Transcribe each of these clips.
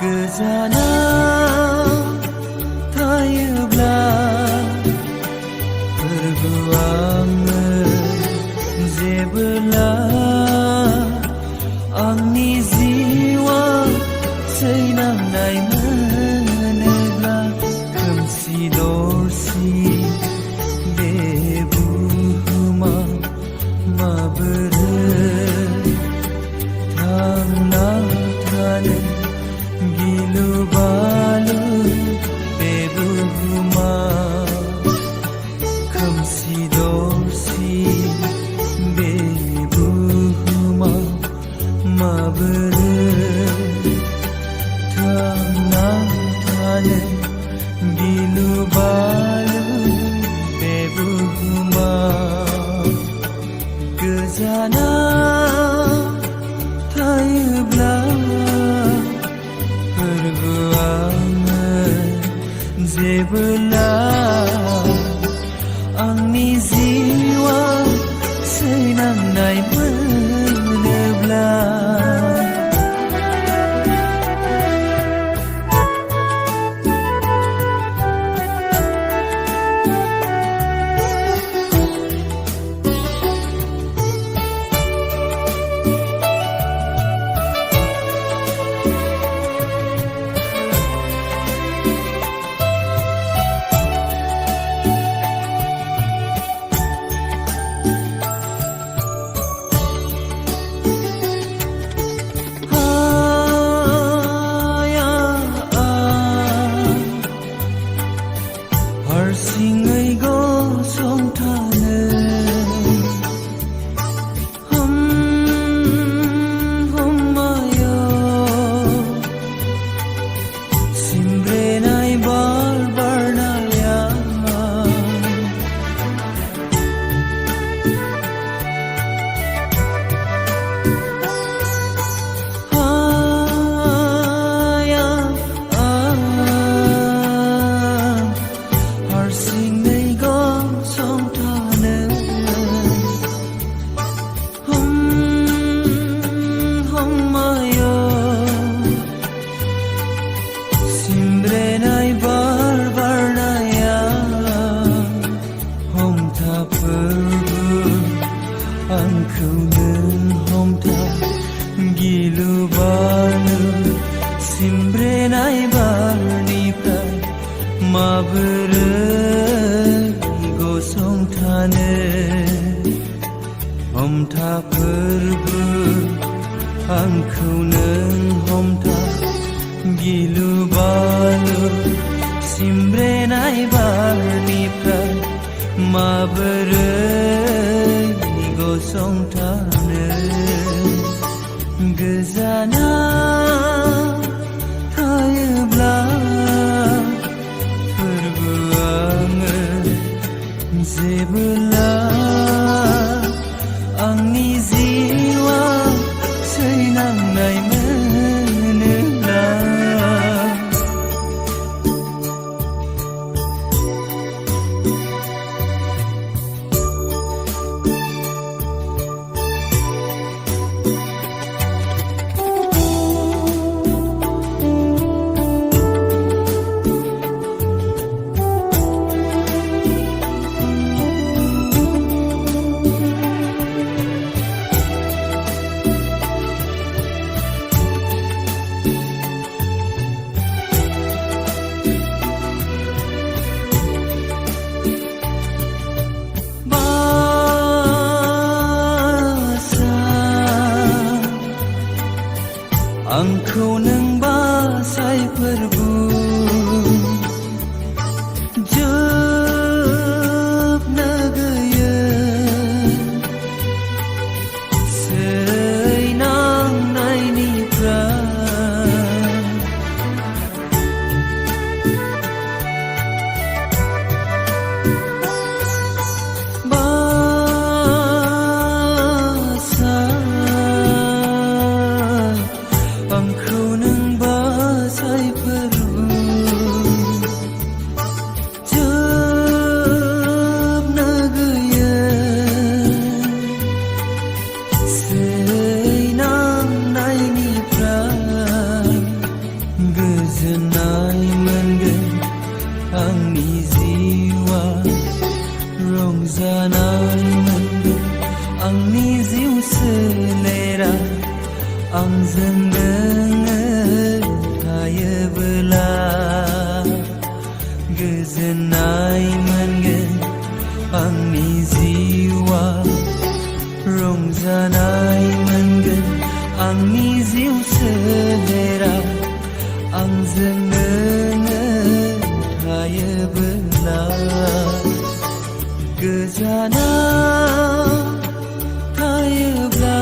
गोजानाव थायोब्ला फोरबो आङो जेबोला आंनि जिउआव सैनांनाय मोनोब्ला खोमसि दरसि बे बुहुमाव माबोरै थांना थानो गिलु बालु बे बुहुमाव खोमसि दरसि बे बुहुमाव माबोरै थांना थानो गिलु बालु बे बुहुमाव गोजानाव थायोब्ला फोरबो आङो जेबोला आंनि जिउआव सैनांनाय मोनोब्ला हारसिङै गसंथानो सिमब्रेनाय बार बारनाया हारसिङै गसंथानो सिमब्रेनाय बार बारनाया हमथाफोरबो आंखौ नों हमथा गिलु बालु सिमब्रेनाय बारनिफ्राय माबोरै गसंथानो हमथाफोरबो आंखौ नों हमथा गिलु बालु सिमब्रेनाय बारनिफ्राय माबोरै गसंथानो गोजानाव थायोब्ला फोरबो आङो जेबोला आंनि जिउआव सैनांनाय मोनोब्ला आंखौ नों बासायफोरबो जोबनो गैयै सैनांनायनिफ्राय आंखौ नों आंजों नोङो थायोबोला गोजोननाय मोनगोन आंनि जिउआ रंजानाय मोनगोन आंनि जिउ सोलेरा आंजों नोङो थायोबोला गोजानाव थायोब्ला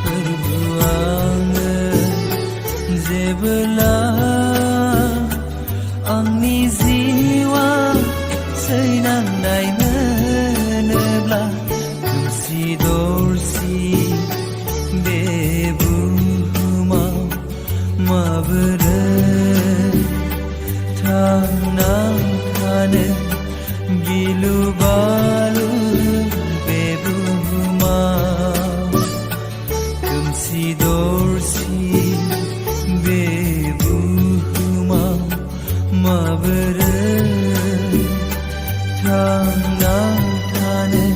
फोरबु आङो जेबोला आंनि जिउआ सैनांनाय मोनोब्ला खोमसि दरसि बे बुहुमाव माबोरै थांना थानो गिलु बालु बे बुहुमाव खोमसि दरसि बे बुहुमाव माबोरै थांना थानो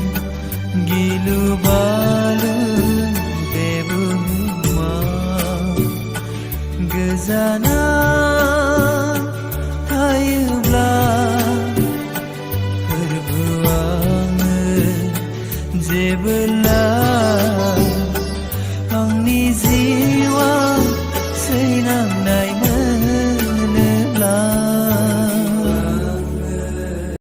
गिलु बालु बे बुहुमाव गोजानाव थायोब्ला फोरबु आङो जेबोला आंनि जिउ